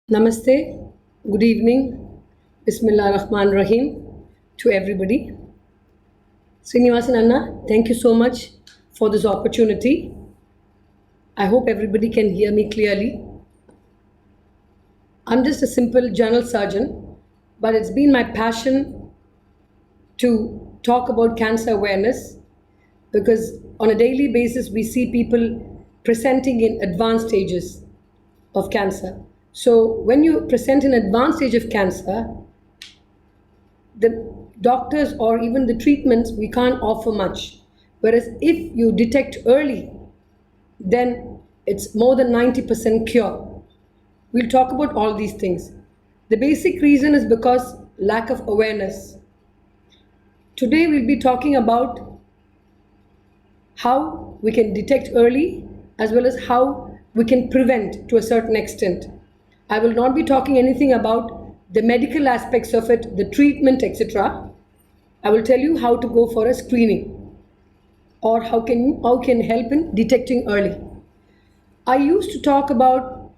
Namaste, good evening, Bismillah Rahman Rahim to everybody. Srinivasan Anna, thank you so much for this opportunity. I hope everybody can hear me clearly. I'm just a simple general surgeon, but it's been my passion to talk about cancer awareness because on a daily basis we see people presenting in advanced stages of cancer. So when you present in advanced stage of cancer, the doctors or even the treatments we can't offer much. Whereas if you detect early, then it's more than 90% cure. We'll talk about all these things. The basic reason is because lack of awareness. Today we'll be talking about how we can detect early as well as how we can prevent to a certain extent. I will not be talking anything about the medical aspects of it, the treatment, etc. I will tell you how to go for a screening or how can help in detecting early. I used to talk about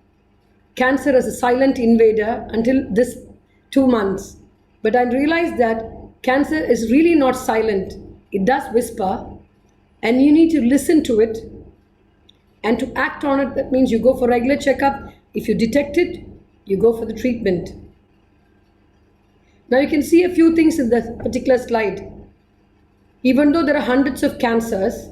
cancer as a silent invader until this 2 months, but I realized that cancer is really not silent. It does whisper, and you need to listen to it and to act on it. That means you go for regular checkup. If you detect it, you go for the treatment. Now you can see a few things in this particular slide. Even though there are hundreds of cancers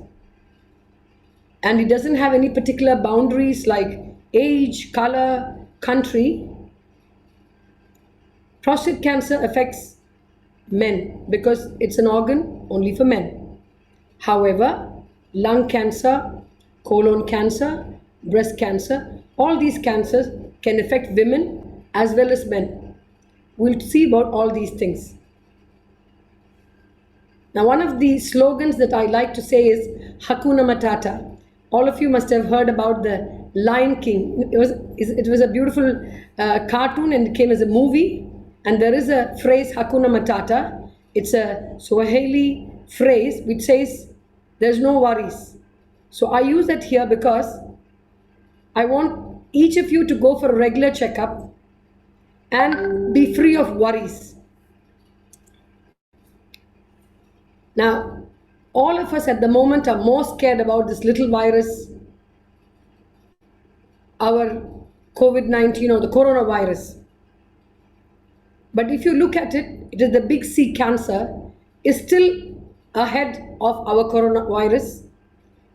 and it doesn't have any particular boundaries like age, color, country, prostate cancer affects men because it's an organ only for men. However, lung cancer, colon cancer, breast cancer, all these cancers can affect women as well as men. We'll see about all these things. Now, one of the slogans that I like to say is Hakuna Matata. All of you must have heard about the Lion King. It was a beautiful cartoon and it came as a movie. And there is a phrase Hakuna Matata. It's a Swahili phrase which says there's no worries. So I use that here because I want each of you to go for a regular checkup and be free of worries. Now, all of us at the moment are more scared about this little virus, our COVID-19 or the coronavirus. But if you look at it, it is the big C cancer is still ahead of our coronavirus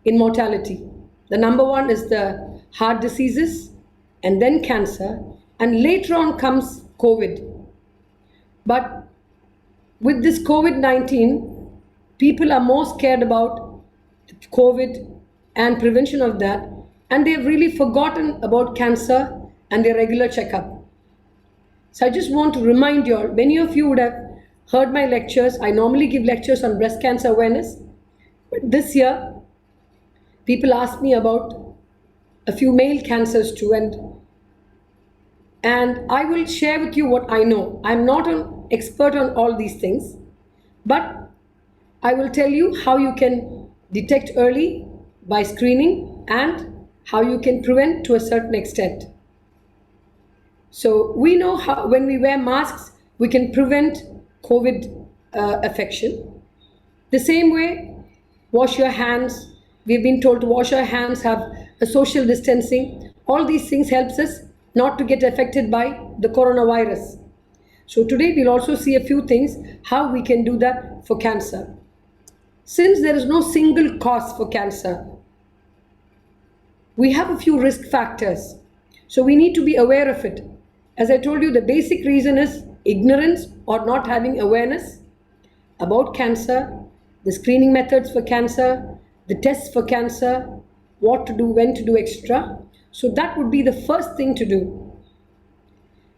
in mortality. The number one is the heart diseases and then cancer, and later on comes COVID. But with this COVID-19, people are more scared about COVID and prevention of that, and they have really forgotten about cancer and their regular checkup. So I just want to remind you all, many of you would have heard my lectures. I normally give lectures on breast cancer awareness, but this year people asked me about a few male cancers too, and I will share with you what I know. I'm not an expert on all these things, but I will tell you how you can detect early by screening and how you can prevent to a certain extent. So we know how when we wear masks, we can prevent COVID affection. The same way, wash your hands. We've been told to wash our hands, have a social distancing. All these things helps us not to get affected by the coronavirus. So today we'll also see a few things how we can do that for cancer. Since there is no single cause for cancer, we have a few risk factors. So we need to be aware of it. As I told you, the basic reason is ignorance or not having awareness about cancer, the screening methods for cancer, the tests for cancer, what to do, when to do, etc. So that would be the first thing to do.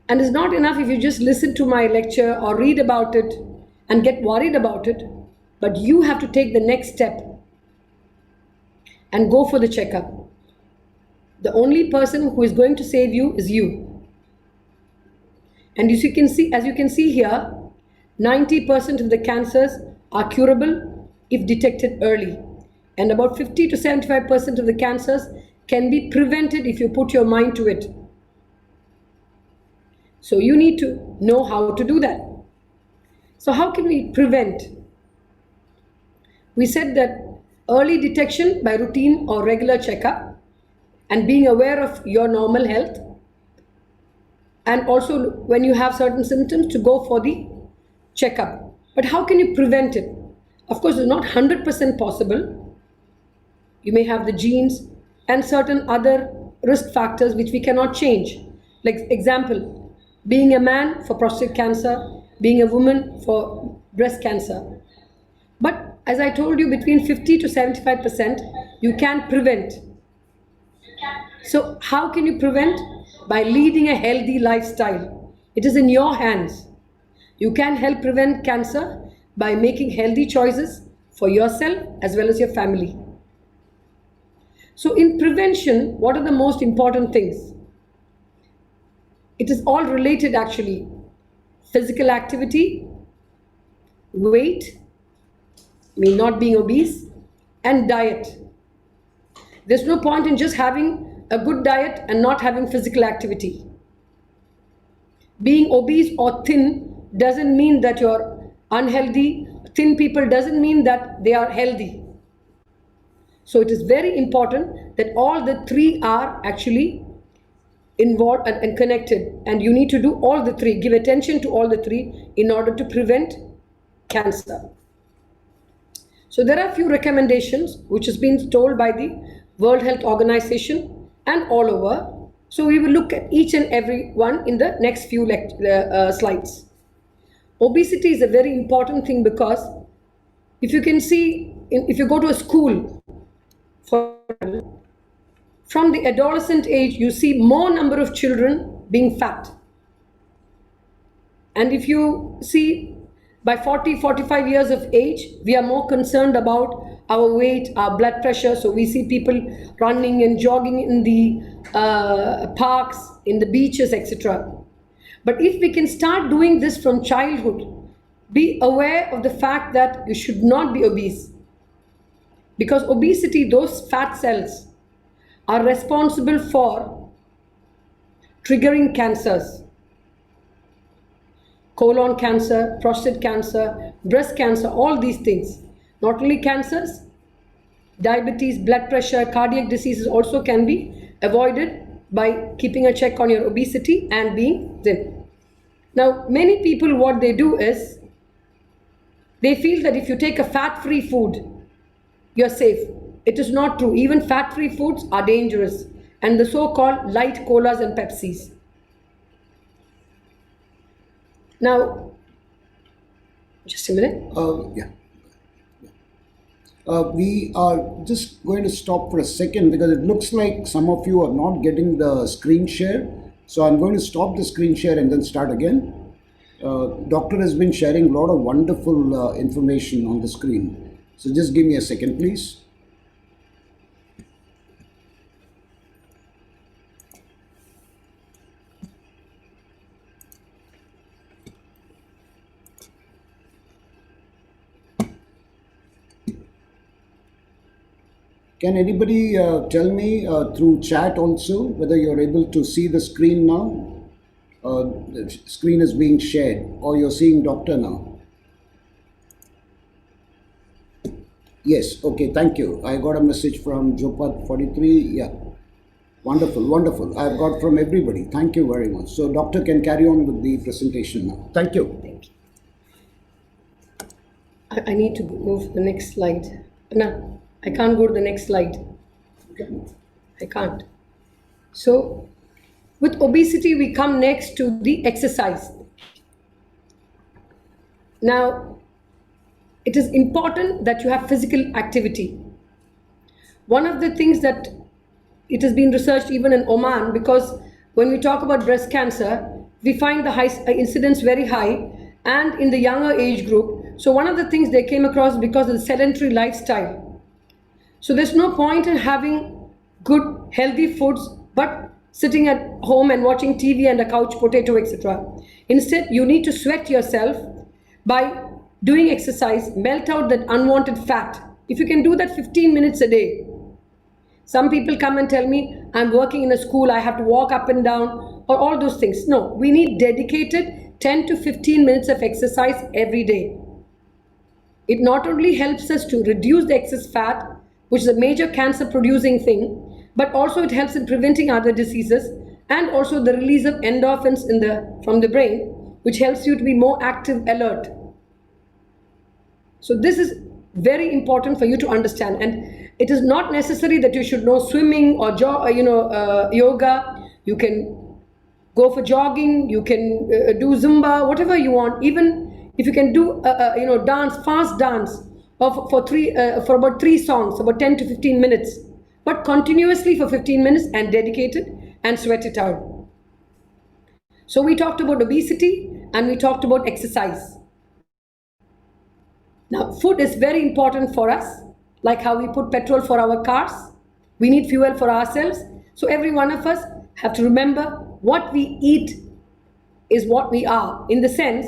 And it's not enough if you just listen to my lecture or read about it and get worried about it, but you have to take the next step and go for the checkup. The only person who is going to save you is you. And as you can see here, 90% of the cancers are curable if detected early. And about 50 to 75% of the cancers can be prevented if you put your mind to it. So you need to know how to do that. So how can we prevent? We said that early detection by routine or regular checkup and being aware of your normal health, and also when you have certain symptoms to go for the checkup. But how can you prevent it? Of course, it's not 100% possible. You may have the genes and certain other risk factors which we cannot change. Like example, being a man for prostate cancer, being a woman for breast cancer. But as I told you, between 50 to 75% you can prevent. So how can you prevent? By leading a healthy lifestyle. It is in your hands. You can help prevent cancer by making healthy choices for yourself as well as your family. So in prevention, what are the most important things? It is all related actually. Physical activity, weight, not being obese, and diet. There's no point in just having a good diet and not having physical activity. Being obese or thin doesn't mean that you're unhealthy. Thin people doesn't mean that they are healthy. So it is very important that all the three are actually involved and connected, and you need to do all the three, give attention to all the three in order to prevent cancer. So there are a few recommendations which has been told by the World Health Organization and all over. So we will look at each and every one in the next few slides. Obesity is a very important thing because if you can see, if you go to a school, from the adolescent age, you see more number of children being fat. And if you see by 40, 45 years of age, we are more concerned about our weight, our blood pressure. So we see people running and jogging in the parks, in the beaches, etc. But if we can start doing this from childhood, be aware of the fact that you should not be obese. Because obesity, those fat cells, are responsible for triggering cancers. Colon cancer, prostate cancer, breast cancer, all these things. Not only cancers, diabetes, blood pressure, cardiac diseases also can be avoided by keeping a check on your obesity and being thin. Now, many people, what they do is, they feel that if you take a fat-free food, you're safe. It is not true. Even fat-free foods are dangerous, and the so-called light colas and Pepsis. Now, just a minute. Yeah. We are just going to stop for a second because it looks like some of you are not getting the screen share. So I'm going to stop the screen share and then start again. Doctor has been sharing a lot of wonderful information on the screen. So just give me a second, please. Can anybody tell me through chat also whether you're able to see the screen now? The screen is being shared, or you're seeing doctor now? Yes, okay, thank you. I got a message from Jopat43. Yeah, wonderful, wonderful. I've got from everybody. Thank you very much. So doctor can carry on with the presentation now. Thank you. Thank you. I need to move to the next slide. No, I can't go to the next slide. Okay. I can't. So, with obesity, we come next to the exercise. Now, it is important that you have physical activity. One of the things that it has been researched even in Oman, because when we talk about breast cancer, we find the incidence very high and in the younger age group. So one of the things they came across because of the sedentary lifestyle. So there's no point in having good, healthy foods, but sitting at home and watching TV and a couch potato, etc. Instead, you need to sweat yourself by doing exercise, melt out that unwanted fat. If you can do that 15 minutes a day. Some people come and tell me, I'm working in a school, I have to walk up and down. or all those things. No, we need dedicated 10 to 15 minutes of exercise every day. It not only helps us to reduce the excess fat, which is a major cancer producing thing, but also it helps in preventing other diseases, and also the release of endorphins from the brain, which helps you to be more active, alert. So this is very important for you to understand, and it is not necessary that you should know swimming or yoga. You can go for jogging, you can do Zumba, whatever you want. Even if you can do dance, fast dance for about 3 songs, about 10 to 15 minutes, but continuously for 15 minutes and dedicate it and sweat it out. So we talked about obesity and we talked about exercise. Now, food is very important for us, like how we put petrol for our cars. We need fuel for ourselves. So every one of us have to remember what we eat is what we are. In the sense,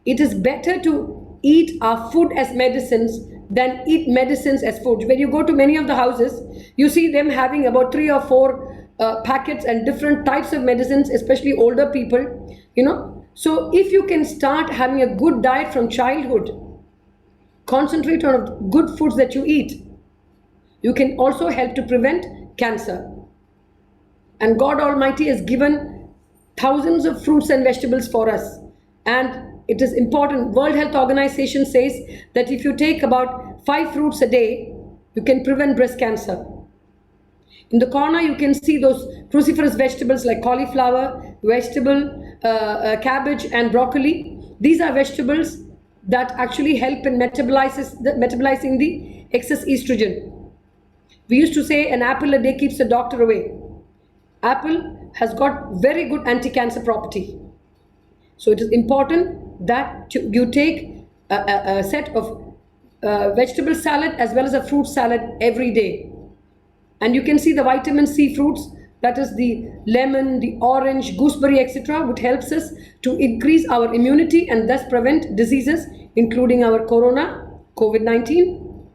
it is better to eat our food as medicines than eat medicines as food. When you go to many of the houses, you see them having about 3 or 4 packets and different types of medicines, especially older people, So if you can start having a good diet from childhood, concentrate on good foods that you eat, you can also help to prevent cancer. And God Almighty has given thousands of fruits and vegetables for us. And it is important. World Health Organization says that if you take about 5 fruits a day, you can prevent breast cancer. In the corner, you can see those cruciferous vegetables like cauliflower, cabbage and broccoli. These are vegetables that actually help in metabolizing the excess estrogen. We used to say an apple a day keeps the doctor away. Apple has got very good anti-cancer property. So it is important that you take a set of vegetable salad as well as a fruit salad every day. And you can see the vitamin C fruits, that is the lemon, the orange, gooseberry, etc., which helps us to increase our immunity and thus prevent diseases, including our corona, COVID-19,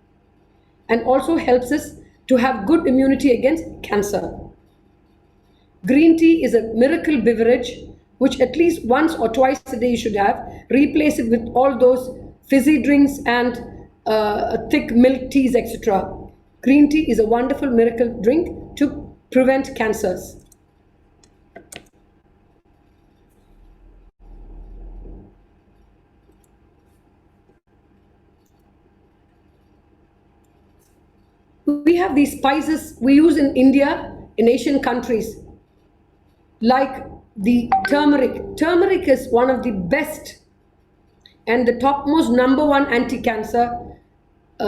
and also helps us to have good immunity against cancer. Green tea is a miracle beverage, which at least once or twice a day you should have. Replace it with all those fizzy drinks and thick milk teas, etc. Green tea is a wonderful miracle drink to prevent cancers. We have these spices we use in India, in Asian countries, like the turmeric. Turmeric is one of the best and the topmost #1 anti-cancer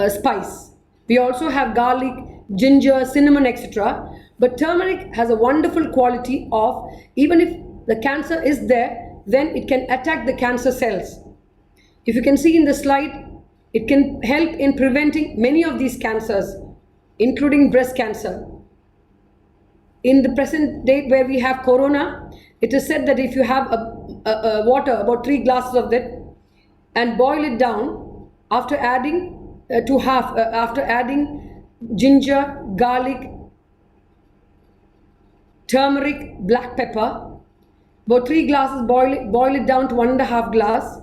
spice. We also have garlic, ginger, cinnamon, etc. But turmeric has a wonderful quality of, even if the cancer is there, then it can attack the cancer cells. If you can see in the slide, it can help in preventing many of these cancers, including breast cancer. In the present date where we have corona, it is said that if you have a water, about 3 glasses of it, and boil it down, after adding after adding ginger, garlic, turmeric, black pepper, about 3 glasses, boil it down to 1.5 glass,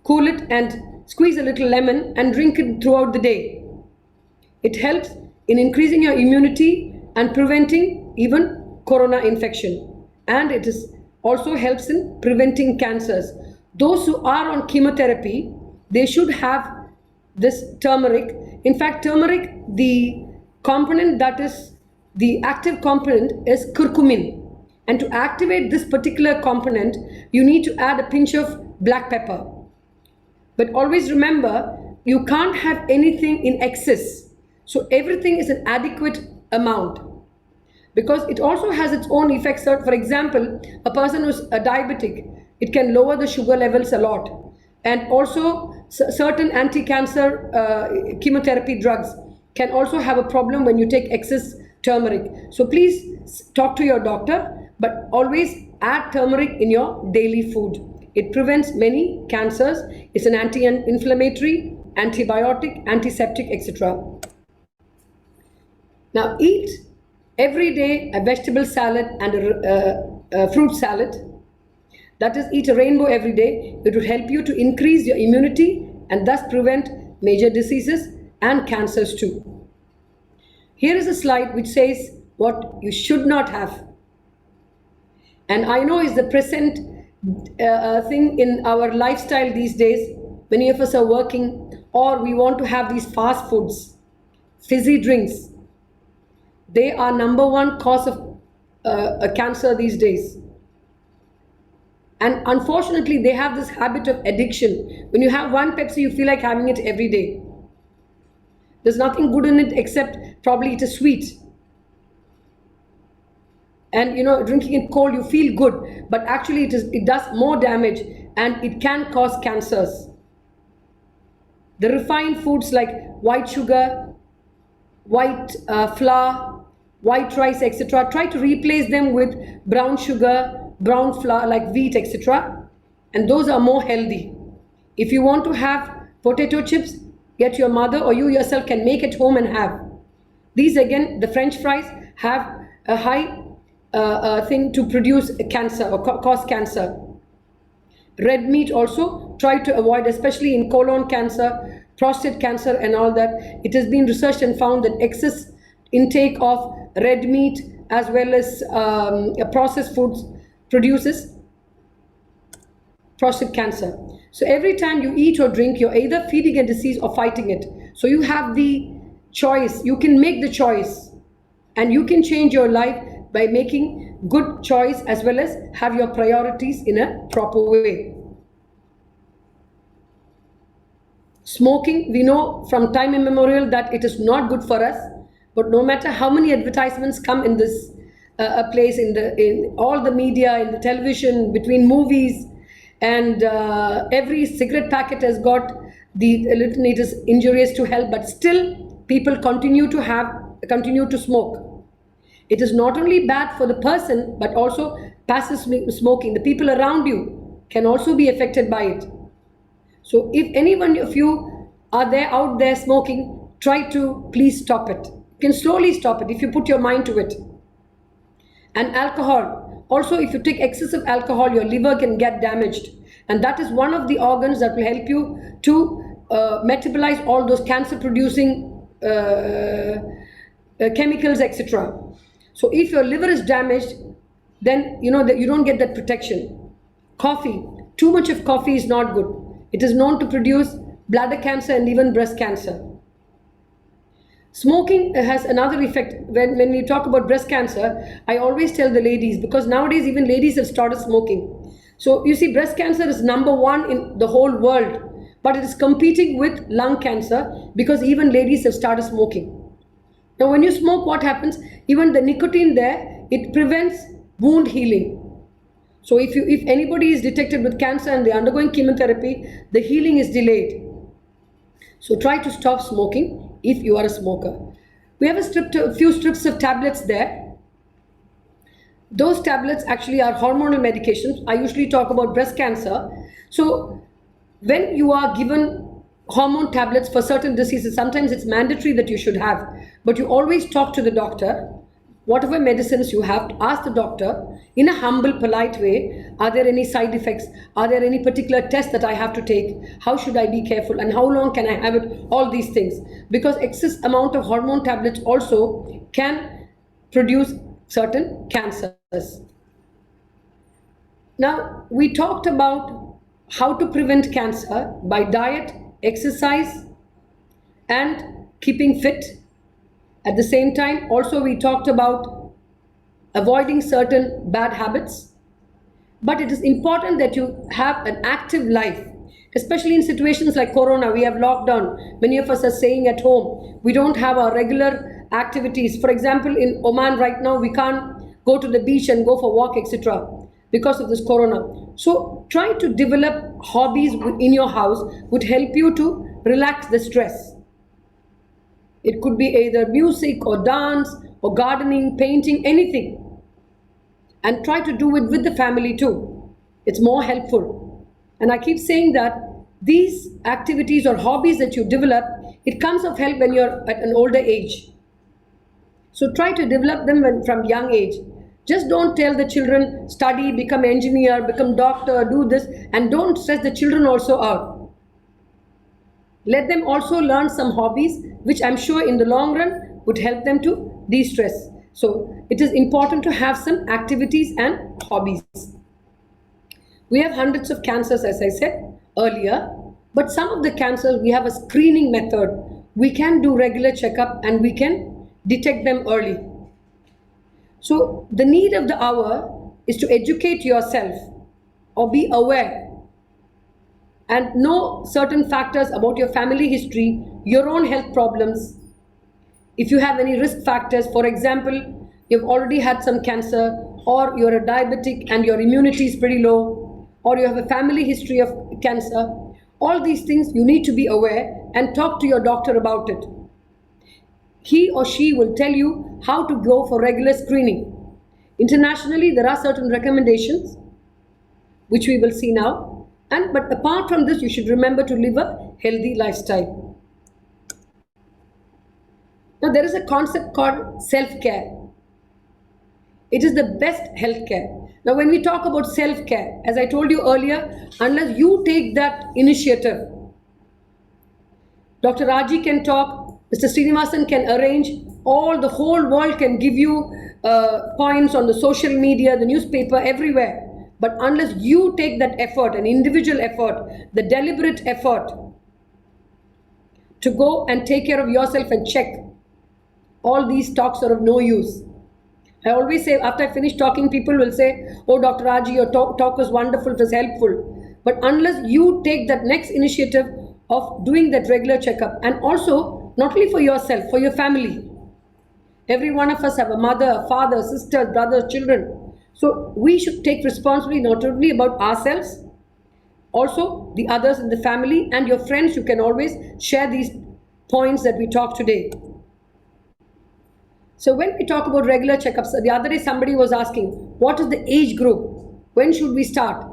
cool it and squeeze a little lemon and drink it throughout the day. It helps in increasing your immunity and preventing even corona infection. And it also helps in preventing cancers. Those who are on chemotherapy, they should have this turmeric. In fact, turmeric, the component that is the active component is curcumin. And to activate this particular component, you need to add a pinch of black pepper. But always remember, you can't have anything in excess. So everything is an adequate amount, because it also has its own effects. For example, a person who's a diabetic, it can lower the sugar levels a lot. And also certain anti-cancer chemotherapy drugs can also have a problem when you take excess turmeric. So please talk to your doctor, but always add turmeric in your daily food. It prevents many cancers. It's an anti-inflammatory, antibiotic, antiseptic, etc. Now eat every day a vegetable salad and a fruit salad. That is, eat a rainbow every day. It will help you to increase your immunity and thus prevent major diseases and cancers too. Here is a slide which says what you should not have. And I know is the present thing in our lifestyle these days. Many of us are working, or we want to have these fast foods, fizzy drinks. They are number one cause of cancer these days. And unfortunately, they have this habit of addiction. When you have one Pepsi, you feel like having it every day. There's nothing good in it except probably it is sweet. And drinking it cold, you feel good, but actually it does more damage and it can cause cancers. The refined foods like white sugar, white flour, white rice, etc., try to replace them with brown sugar, brown flour like wheat, etc., and those are more healthy. If you want to have potato chips, get your mother or you yourself can make at home and have. These again, the French fries have a high thing to produce cancer or cause cancer. Red meat also try to avoid, especially in colon cancer, prostate cancer and all that. It has been researched and found that excess intake of red meat as well as processed foods produces prostate cancer. So every time you eat or drink, you're either feeding a disease or fighting it. So you have the choice. You can make the choice and you can change your life by making good choice as well as have your priorities in a proper way. Smoking, we know from time immemorial that it is not good for us, but no matter how many advertisements come in this place, in all the media, in the television, between movies, and every cigarette packet has got the written it is injurious to health, but still people continue to smoke. It is not only bad for the person, but also passive smoking. The people around you can also be affected by it. So if any one of you are out there smoking, try to please stop it. You can slowly stop it if you put your mind to it. And alcohol. Also, if you take excessive alcohol, your liver can get damaged. And that is one of the organs that will help you to metabolize all those cancer-producing chemicals, etc. So if your liver is damaged, then you don't get that protection. Coffee. Too much of coffee is not good. It is known to produce bladder cancer and even breast cancer. Smoking has another effect. When we talk about breast cancer, I always tell the ladies, because nowadays even ladies have started smoking. So you see, breast cancer is number one in the whole world, but it is competing with lung cancer because even ladies have started smoking. Now when you smoke, what happens? Even the nicotine there, it prevents wound healing. So if anybody is detected with cancer and they're undergoing chemotherapy, the healing is delayed. So try to stop smoking if you are a smoker. We have a few strips of tablets there. Those tablets actually are hormonal medications. I usually talk about breast cancer. So when you are given hormone tablets for certain diseases, sometimes it's mandatory that you should have, but you always talk to the doctor. Whatever medicines you have, ask the doctor in a humble, polite way, are there any side effects? Are there any particular tests that I have to take? How should I be careful? And how long can I have it? All these things. Because excess amount of hormone tablets also can produce certain cancers. Now, we talked about how to prevent cancer by diet, exercise, and keeping fit. At the same time, also we talked about avoiding certain bad habits. But it is important that you have an active life, especially in situations like Corona. We have lockdown. Many of us are staying at home. We don't have our regular activities. For example, in Oman right now, we can't go to the beach and go for walk, etc. because of this Corona. So try to develop hobbies in your house would help you to relax the stress. It could be either music or dance or gardening, painting, anything. And try to do it with the family too. It's more helpful. And I keep saying that these activities or hobbies that you develop, it comes of help when you're at an older age. So try to develop them from young age. Just don't tell the children, study, become engineer, become doctor, do this, and don't stress the children also out. Let them also learn some hobbies, which I'm sure in the long run would help them to de-stress. So it is important to have some activities and hobbies. We have hundreds of cancers, as I said earlier, but some of the cancers we have a screening method. We can do regular checkup and we can detect them early. So the need of the hour is to educate yourself or be aware and know certain factors about your family history, your own health problems. If you have any risk factors, for example, you've already had some cancer, or you're a diabetic and your immunity is pretty low, or you have a family history of cancer, all these things you need to be aware and talk to your doctor about it. He or she will tell you how to go for regular screening. Internationally, there are certain recommendations which we will see now. But apart from this, you should remember to live a healthy lifestyle. Now, there is a concept called self-care. It is the best healthcare. Now, when we talk about self-care, as I told you earlier, unless you take that initiative, Dr. Raji can talk, Mr. Srinivasan can arrange, the whole world can give you points on the social media, the newspaper, everywhere. But unless you take that effort, an individual effort, the deliberate effort to go and take care of yourself and check, all these talks are of no use. I always say, after I finish talking, people will say, oh, Dr. Raji, your talk was wonderful, it was helpful. But unless you take that next initiative of doing that regular checkup, and also not only for yourself, for your family. Every one of us have a mother, a father, sisters, brothers, children. So we should take responsibility not only about ourselves, also the others in the family and your friends. You can always share these points that we talked today. So when we talk about regular checkups, the other day somebody was asking, what is the age group? When should we start?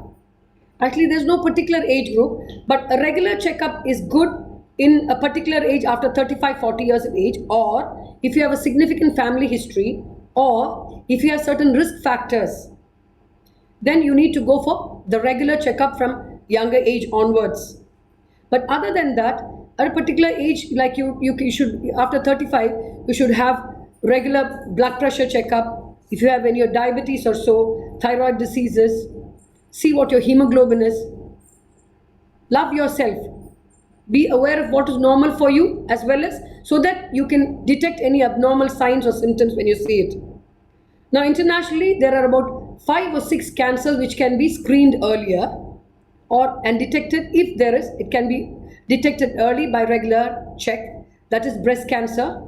Actually, there's no particular age group, but a regular checkup is good in a particular age after 35, 40 years of age, or if you have a significant family history, or if you have certain risk factors, then you need to go for the regular checkup from younger age onwards. But other than that, at a particular age, like you should, after 35, you should have regular blood pressure checkup. If you have any diabetes or so, thyroid diseases, see what your hemoglobin is. Love yourself. Be aware of what is normal for you, as well as so that you can detect any abnormal signs or symptoms when you see it. Now, internationally, there are about 5 or 6 cancers which can be screened earlier and detected. If there is, it can be detected early by regular check. That is breast cancer.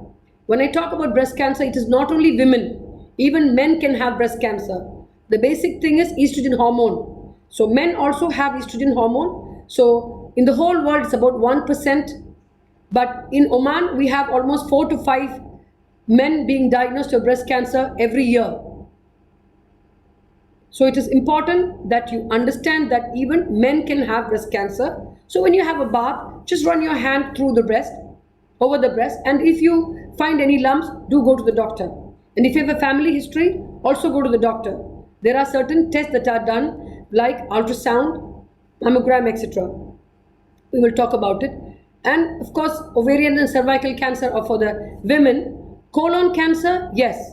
When I talk about breast cancer, it is not only women, even men can have breast cancer. The basic thing is estrogen hormone. So men also have estrogen hormone. So in the whole world, it's about 1%. But in Oman, we have almost 4 to 5 men being diagnosed with breast cancer every year. So it is important that you understand that even men can have breast cancer. So when you have a bath, just run your hand through the breast, over the breast, and if you find any lumps, do go to the doctor. And if you have a family history, also go to the doctor. There are certain tests that are done, like ultrasound, mammogram, etc. We will talk about it. And of course, ovarian and cervical cancer are for the women. Colon cancer, yes,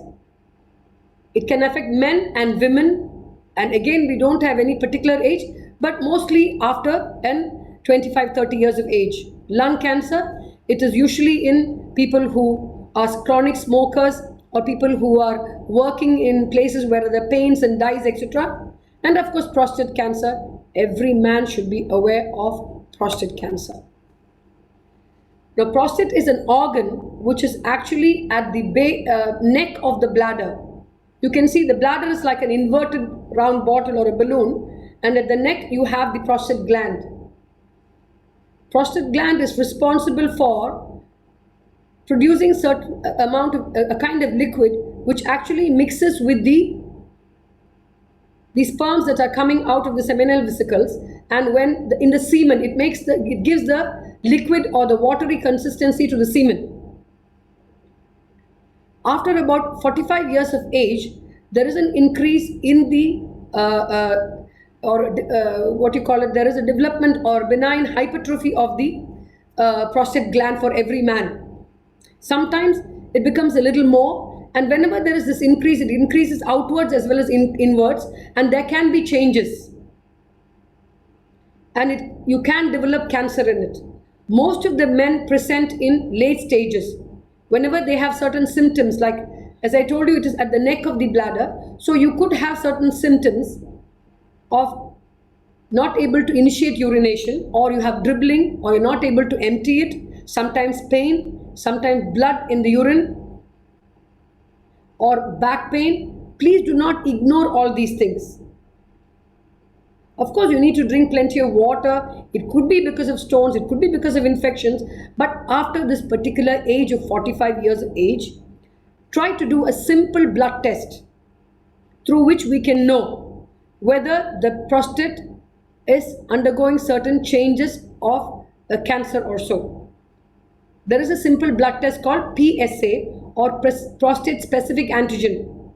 it can affect men and women. And again, we don't have any particular age, but mostly after 25, 30 years of age. Lung cancer, it is usually in people who are chronic smokers or people who are working in places where there are pains and dyes, etc. And of course, prostate cancer. Every man should be aware of prostate cancer. Now, prostate is an organ which is actually at the neck of the bladder. You can see the bladder is like an inverted round bottle or a balloon, and at the neck you have the prostate gland. Prostate gland is responsible for producing certain amount of a kind of liquid which actually mixes with the sperms that are coming out of the seminal vesicles, and when in the semen it gives the liquid or the watery consistency to the semen. After about 45 years of age, there is an increase in the what you call it, there is a development or benign hypertrophy of the prostate gland for every man. Sometimes it becomes a little more, and whenever there is this increase, it increases outwards as well as inwards, and there can be changes, and you can develop cancer in it. Most of the men present in late stages whenever they have certain symptoms, like as I told you, it is at the neck of the bladder. So you could have certain symptoms of not able to initiate urination, or you have dribbling, or you're not able to empty it, sometimes pain, sometimes blood in the urine, or back pain. Please do not ignore all these things. Of course, you need to drink plenty of water. It could be because of stones, it could be because of infections, but after this particular age of 45 years of age, try to do a simple blood test through which we can know whether the prostate is undergoing certain changes of a cancer or so. There is a simple blood test called PSA, or prostate specific antigen.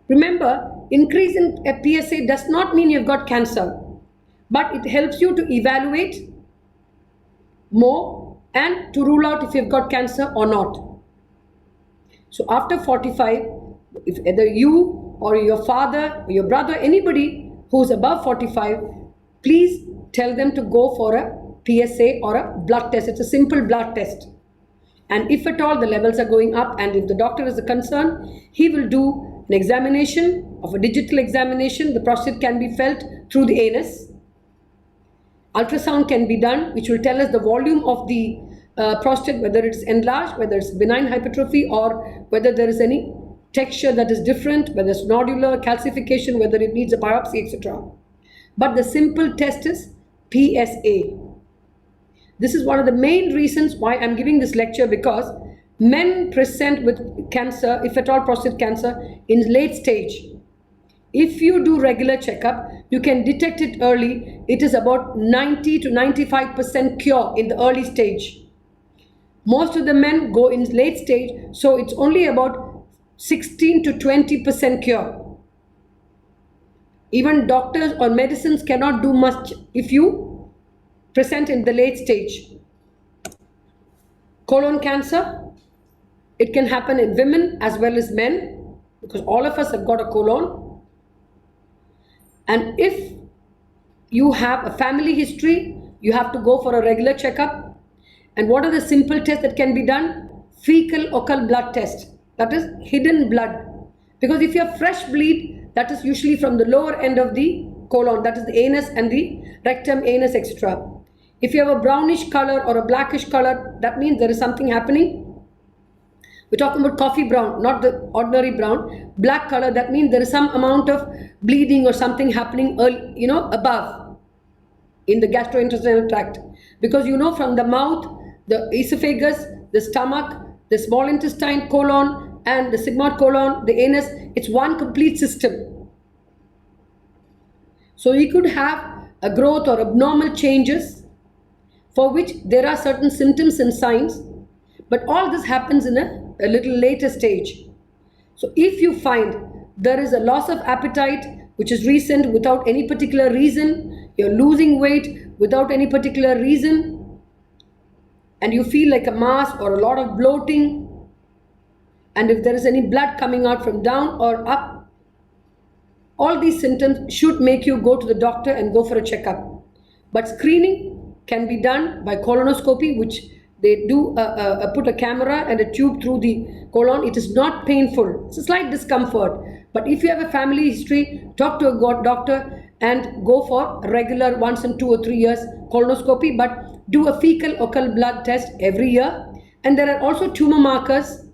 Remember, increase in a PSA does not mean you've got cancer, but it helps you to evaluate more and to rule out if you've got cancer or not. So after 45, if either you or your father or your brother, anybody who's above 45, please tell them to go for a PSA or a blood test. It's a simple blood test. And if at all the levels are going up, and if the doctor is concerned, he will do an examination of a digital examination. The prostate can be felt through the anus. Ultrasound can be done, which will tell us the volume of the prostate, whether it's enlarged, whether it's benign hypertrophy, or whether there is any texture that is different, whether it's nodular, calcification, whether it needs a biopsy, etc. But the simple test is PSA. This is one of the main reasons why I'm giving this lecture, because men present with cancer, if at all prostate cancer, in late stage. If you do regular checkup, you can detect it early. It is about 90 to 95% cure in the early stage. Most of the men go in late stage, so it's only about 16 to 20% cure. Even doctors or medicines cannot do much if you present in the late stage. Colon cancer, it can happen in women as well as men, because all of us have got a colon. And if you have a family history, you have to go for a regular checkup. And what are the simple tests that can be done? Fecal occult blood test, that is hidden blood. Because if you have fresh bleed, that is usually from the lower end of the colon, that is the anus and the rectum, anus, etc. If you have a brownish color or a blackish color, that means there is something happening. We're talking about coffee brown, not the ordinary brown. Black color, that means there is some amount of bleeding or something happening, above in the gastrointestinal tract. Because from the mouth, the esophagus, the stomach, the small intestine, colon, and the sigmoid colon, the anus, it's one complete system. So you could have a growth or abnormal changes for which there are certain symptoms and signs, but all this happens in a little later stage. So if you find there is a loss of appetite which is recent without any particular reason, you're losing weight without any particular reason, and you feel like a mass or a lot of bloating, and if there is any blood coming out from down or up, all these symptoms should make you go to the doctor and go for a checkup. But screening can be done by colonoscopy, which they do put a camera and a tube through the colon. It is not painful. It's a slight discomfort. But if you have a family history, talk to a doctor and go for a regular once in 2 or 3 years colonoscopy, but do a fecal occult blood test every year. And there are also tumor markers,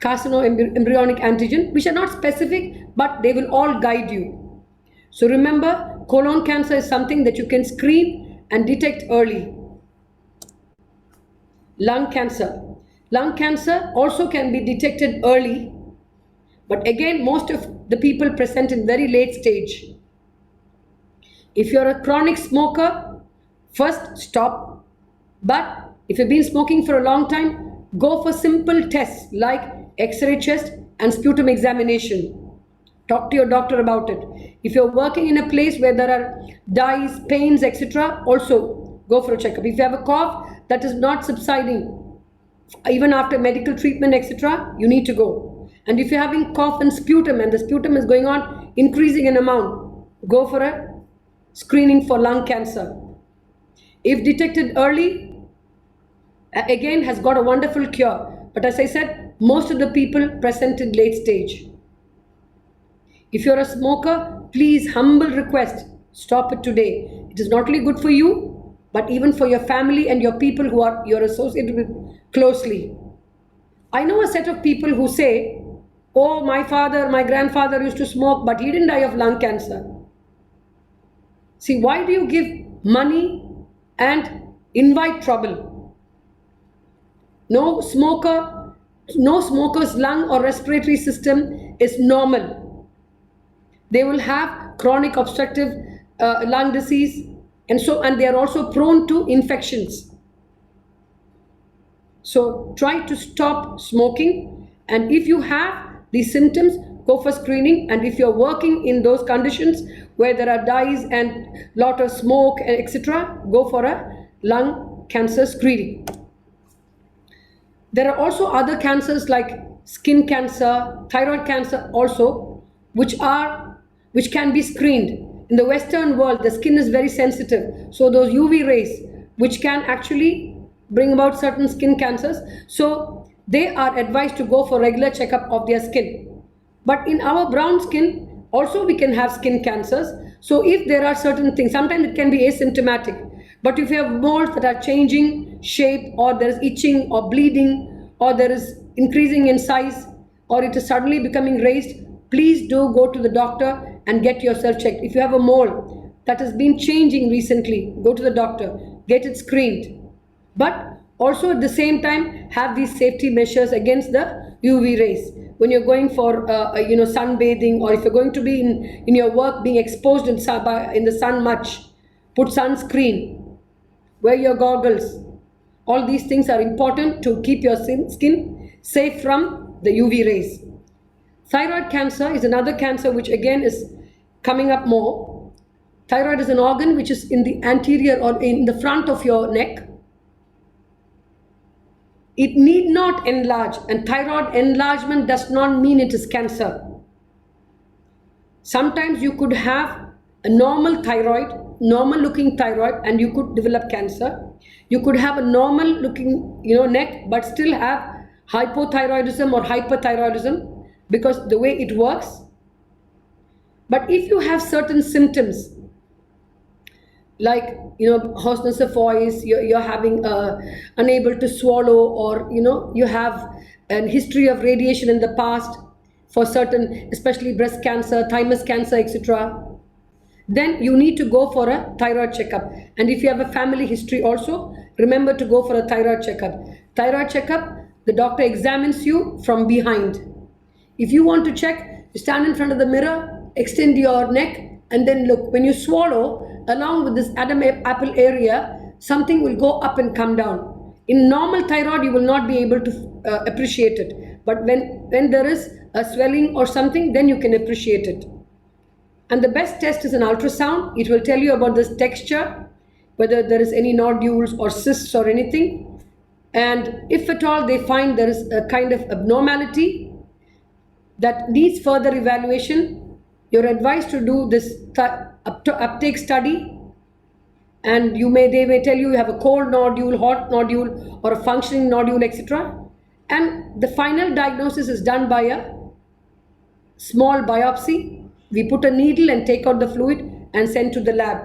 carcinoembryonic antigen, which are not specific, but they will all guide you. So remember, colon cancer is something that you can screen and detect early. Lung cancer. Lung cancer also can be detected early, but again, most of the people present in very late stage. If you're a chronic smoker, first stop. But if you've been smoking for a long time, go for simple tests like X-ray chest and sputum examination. Talk to your doctor about it. If you're working in a place where there are dyes, pains, etc., also go for a checkup. If you have a cough that is not subsiding, even after medical treatment, etc., you need to go. And if you're having cough and sputum, and the sputum is going on increasing in amount, go for a screening for lung cancer. If detected early, again has got a wonderful cure. But as I said, most of the people present in late stage. If you're a smoker, please, humble request, stop it today. It is not only good for you, but even for your family and your people who are you're associated with closely. I know a set of people who say, oh, my father, my grandfather used to smoke, but he didn't die of lung cancer. See, why do you give money and invite trouble? No smoker's lung or respiratory system is normal. They will have chronic obstructive lung disease, and they are also prone to infections. So try to stop smoking, and if you have these symptoms, go for screening. And if you're working in those conditions where there are dyes and lot of smoke, etc., go for a lung cancer screening. There are also other cancers like skin cancer, thyroid cancer also, which can be screened. In the Western world, the skin is very sensitive. So those UV rays, which can actually bring about certain skin cancers, so they are advised to go for regular checkup of their skin. But in our brown skin, also we can have skin cancers. So if there are certain things, sometimes it can be asymptomatic. But if you have moles that are changing shape, or there is itching or bleeding, or there is increasing in size, or it is suddenly becoming raised, please do go to the doctor and get yourself checked. If you have a mole that has been changing recently, go to the doctor, get it screened. But also at the same time, have these safety measures against the UV rays. When you're going for sunbathing, or if you're going to be in your work being exposed in the sun much, put sunscreen, wear your goggles. All these things are important to keep your skin safe from the UV rays. Thyroid cancer is another cancer which again is coming up more. Thyroid is an organ which is in the anterior or in the front of your neck. It need not enlarge, and thyroid enlargement does not mean it is cancer. Sometimes you could have a normal thyroid, normal looking thyroid, and you could develop cancer. You could have a normal looking neck but still have hypothyroidism or hyperthyroidism, because the way it works. But if you have certain symptoms like hoarseness of voice, you're having unable to swallow, or you have an history of radiation in the past for certain, especially breast cancer, thymus cancer, etc., then you need to go for a thyroid checkup. And if you have a family history also, remember to go for a thyroid checkup. Thyroid checkup, the doctor examines you from behind. If you want to check, you stand in front of the mirror, extend your neck, and then look. When you swallow, along with this Adam apple area, something will go up and come down. In normal thyroid, you will not be able to appreciate it. But when there is a swelling or something, then you can appreciate it. And the best test is an ultrasound. It will tell you about this texture, whether there is any nodules or cysts or anything. And if at all they find there is a kind of abnormality that needs further evaluation, you're advised to do this uptake study, and they may tell you have a cold nodule, hot nodule, or a functioning nodule, etc. And the final diagnosis is done by a small biopsy. We put a needle and take out the fluid and send to the lab.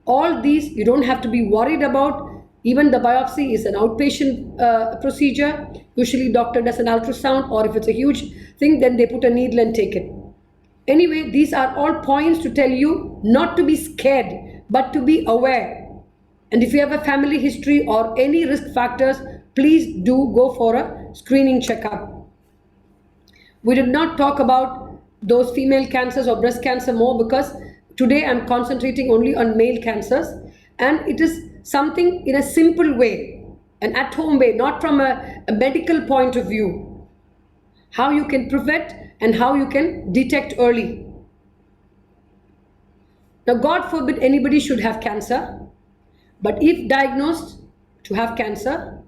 All these you don't have to be worried about. Even the biopsy is an outpatient procedure. Usually doctor does an ultrasound, or if it's a huge thing, then they put a needle and take it. Anyway, these are all points to tell you not to be scared, but to be aware. And if you have a family history or any risk factors, please do go for a screening checkup. We did not talk about those female cancers or breast cancer more, because today I'm concentrating only on male cancers, and it is something in a simple way, an at-home way, not from a medical point of view. how you can prevent, and how you can detect early. Now, God forbid anybody should have cancer, but if diagnosed to have cancer,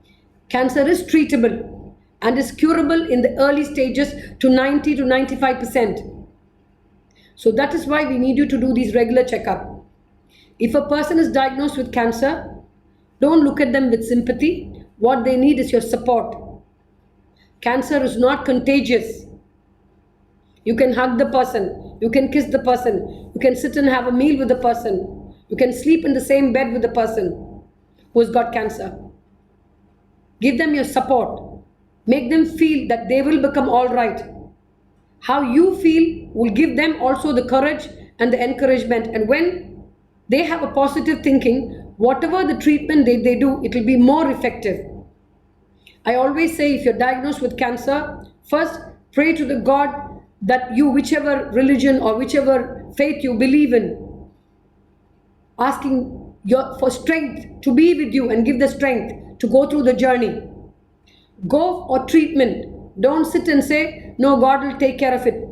cancer is treatable and is curable in the early stages to 90 to 95%. So that is why we need you to do these regular checkup. If a person is diagnosed with cancer, don't look at them with sympathy. What they need is your support. Cancer is not contagious. You can hug the person, you can kiss the person, you can sit and have a meal with the person, you can sleep in the same bed with the person who has got cancer. Give them your support. Make them feel that they will become all right. How you feel will give them also the courage and the encouragement. And when they have a positive thinking, whatever the treatment they do, it will be more effective. I always say, if you're diagnosed with cancer, first pray to the God that you, whichever religion or whichever faith you believe in, asking for strength to be with you and give the strength to go through the journey. Go for treatment. Don't sit and say, no, God will take care of it.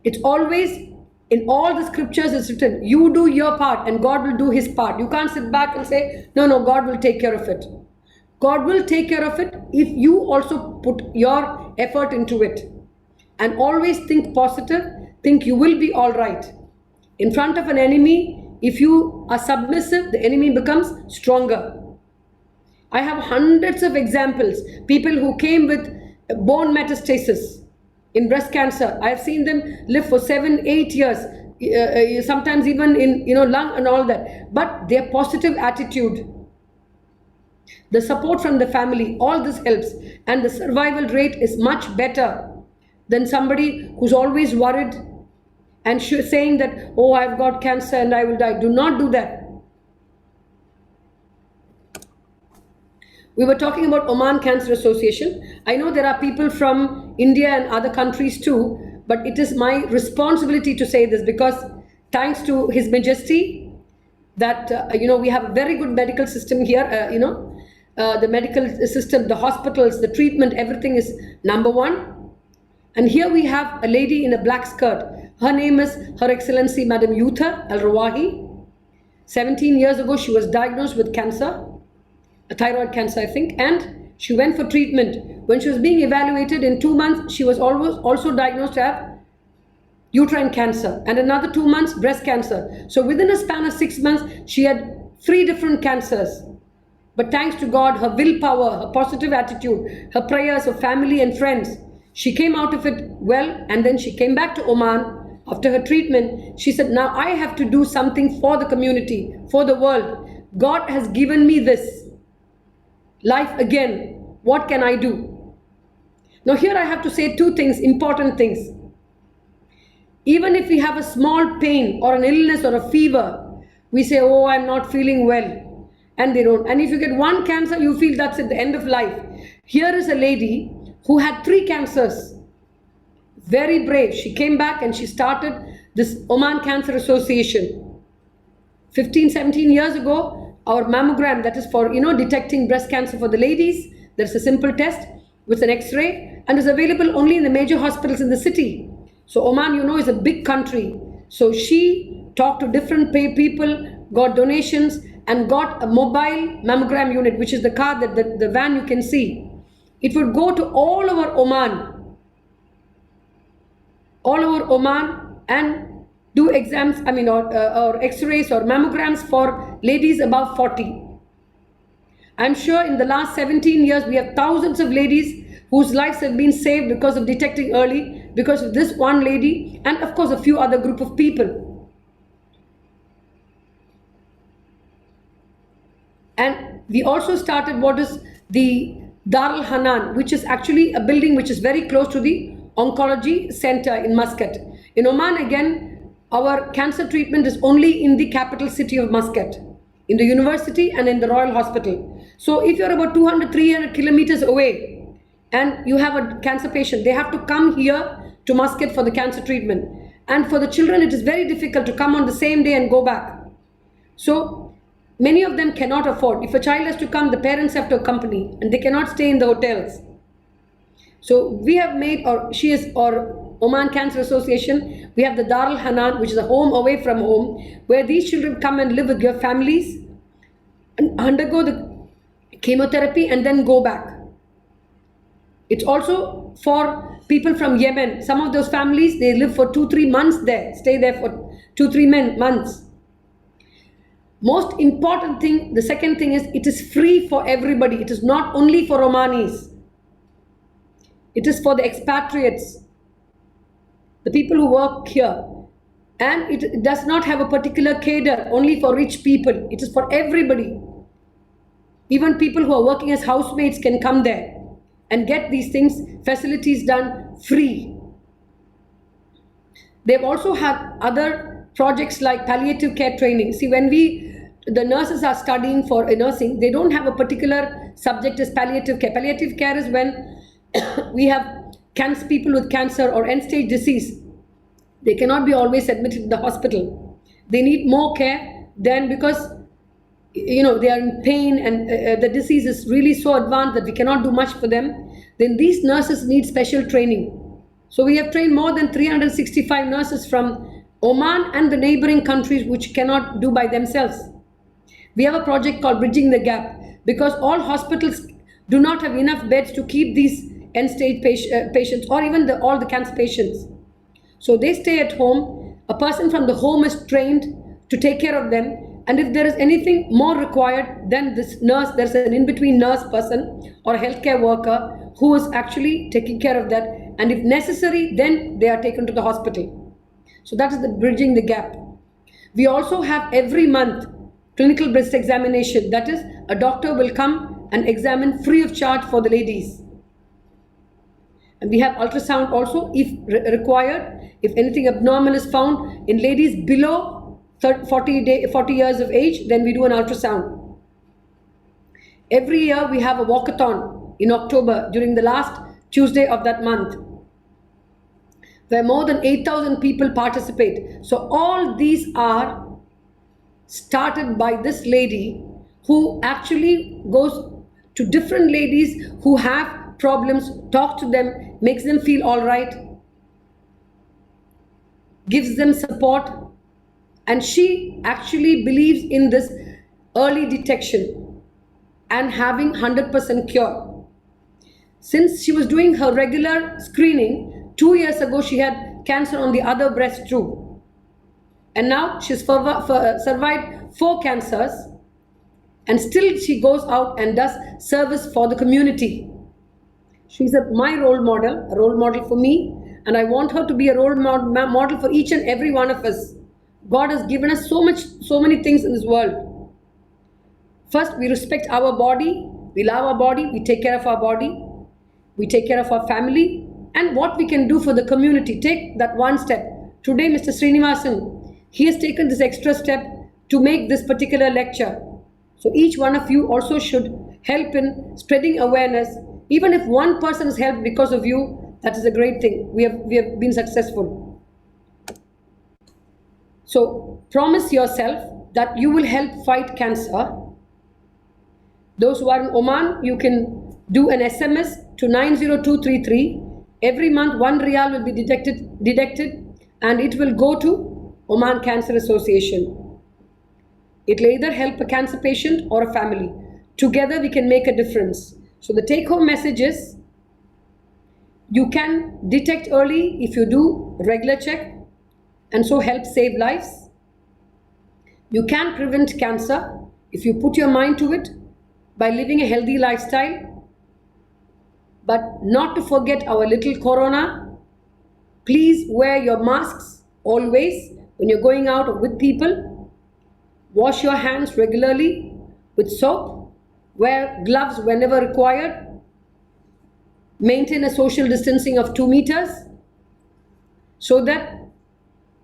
It's always, in all the scriptures it's written, you do your part and God will do his part. You can't sit back and say, no, God will take care of it. God will take care of it if you also put your effort into it. And always think positive, think you will be all right. In front of an enemy, if you are submissive, the enemy becomes stronger. I have hundreds of examples. People who came with bone metastasis in breast cancer. I have seen them live for 7-8 years, sometimes even in lung and all that. But their positive attitude, the support from the family, all this helps. And the survival rate is much better than somebody who's always worried and saying that, oh, I've got cancer and I will die. Do not do that. We were talking about Oman Cancer Association. I know there are people from India and other countries too, but it is my responsibility to say this because thanks to His Majesty that, we have a very good medical system here, the medical system, the hospitals, the treatment, everything is number one. And here we have a lady in a black skirt. Her name is Her Excellency Madam Yutha Al-Rawahi. 17 years ago, she was diagnosed with cancer. A thyroid cancer, I think, and she went for treatment. When she was being evaluated in 2 months, she was also diagnosed to have uterine cancer, and another 2 months breast cancer. So within a span of 6 months, she had 3 different cancers. But thanks to God, her willpower, her positive attitude, her prayers, her family and friends, she came out of it well. And then she came back to Oman after her treatment. She said, now I have to do something for the community, for the world. God has given me this life again. What can I do? Now here I have to say 2 things, important things. Even if we have a small pain or an illness or a fever, we say, oh, I'm not feeling well. And they don't. And if you get 1 cancer, you feel that's at the end of life. Here is a lady who had 3 cancers. Very brave. She came back and she started this Oman Cancer Association. 15, 17 years ago, our mammogram, that is for detecting breast cancer for the ladies, there's a simple test with an x-ray and is available only in the major hospitals in the city. So Oman, is a big country. So she talked to different people, got donations and got a mobile mammogram unit, which is the car, that the van you can see. It would go to all over Oman and do exams, or x-rays or mammograms for ladies above 40. I'm sure in the last 17 years, we have thousands of ladies whose lives have been saved because of detecting early, because of this one lady, and of course a few other group of people. And we also started what is the Dar al-Hanan, which is actually a building which is very close to the oncology center in Muscat. In Oman again, our cancer treatment is only in the capital city of Muscat, in the university and in the Royal Hospital. So if you're about 200-300 kilometers away and you have a cancer patient, they have to come here to Muscat for the cancer treatment. And for the children, it is very difficult to come on the same day and go back. So many of them cannot afford. If a child has to come, the parents have to accompany and they cannot stay in the hotels. So we have made, or Oman Cancer Association, we have the Dar al Hanan, which is a home away from home, where these children come and live with your families and undergo the chemotherapy and then go back. It's also for people from Yemen. Some of those families, they live for 2-3 months there, stay there for 2-3 months. Most important thing, the second thing is, it is free for everybody. It is not only for Omanis. It is for the expatriates, the people who work here. And it does not have a particular cadre only for rich people. It is for everybody. Even people who are working as housemaids can come there and get these things, facilities done free. They've also had other projects like palliative care training. See, when the nurses are studying for nursing, they don't have a particular subject as palliative care. Palliative care is when we have people with cancer or end-stage disease. They cannot be always admitted to the hospital. They need more care than, because they are in pain and the disease is really so advanced that we cannot do much for them. Then these nurses need special training. So we have trained more than 365 nurses from Oman and the neighboring countries, which cannot do by themselves. We have a project called Bridging the Gap, because all hospitals do not have enough beds to keep these end-stage patients, or even all the cancer patients. So they stay at home. A person from the home is trained to take care of them. And if there is anything more required, then this nurse, there's an in-between nurse person or a healthcare worker who is actually taking care of that. And if necessary, then they are taken to the hospital. So that is the Bridging the Gap. We also have every month clinical breast examination. That is, a doctor will come and examine free of charge for the ladies. And we have ultrasound also if required. If anything abnormal is found in ladies below 40 years of age, then we do an ultrasound. Every year we have a walkathon in October during the last Tuesday of that month, where more than 8,000 people participate. So all these are started by this lady who actually goes to different ladies who have problems, talks to them, makes them feel all right, gives them support, and she actually believes in this early detection and having 100% cure. Since she was doing her regular screening, 2 years ago she had cancer on the other breast too, and now she's survived 4 cancers, and still she goes out and does service for the community. She's my role model, a role model for me, and I want her to be a role model for each and every one of us. God has given us so many things in this world. First, we respect our body, we love our body, we take care of our body, we take care of our family, and what we can do for the community. Take that one step. Today, Mr. Srinivasan, he has taken this extra step to make this particular lecture. So each one of you also should help in spreading awareness. Even if one person is helped because of you, that is a great thing. We have been successful. So promise yourself that you will help fight cancer. Those who are in Oman, you can do an SMS to 90233. Every month 1 riyal will be deducted and it will go to Oman Cancer Association. It will either help a cancer patient or a family. Together we can make a difference. So the take-home message is, you can detect early if you do regular check and so help save lives. You can prevent cancer if you put your mind to it by living a healthy lifestyle. But not to forget our little corona. Please wear your masks always when you're going out or with people. Wash your hands regularly with soap. Wear gloves whenever required. Maintain a social distancing of 2 meters so that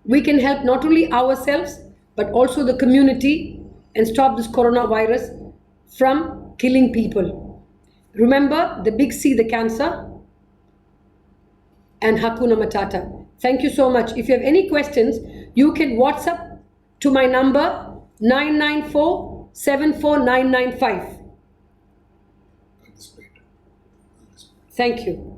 we can help not only ourselves but also the community and stop this coronavirus from killing people. Remember the big C, the cancer, and Hakuna Matata. Thank you so much. If you have any questions, you can WhatsApp to my number 994 74995. Thank you.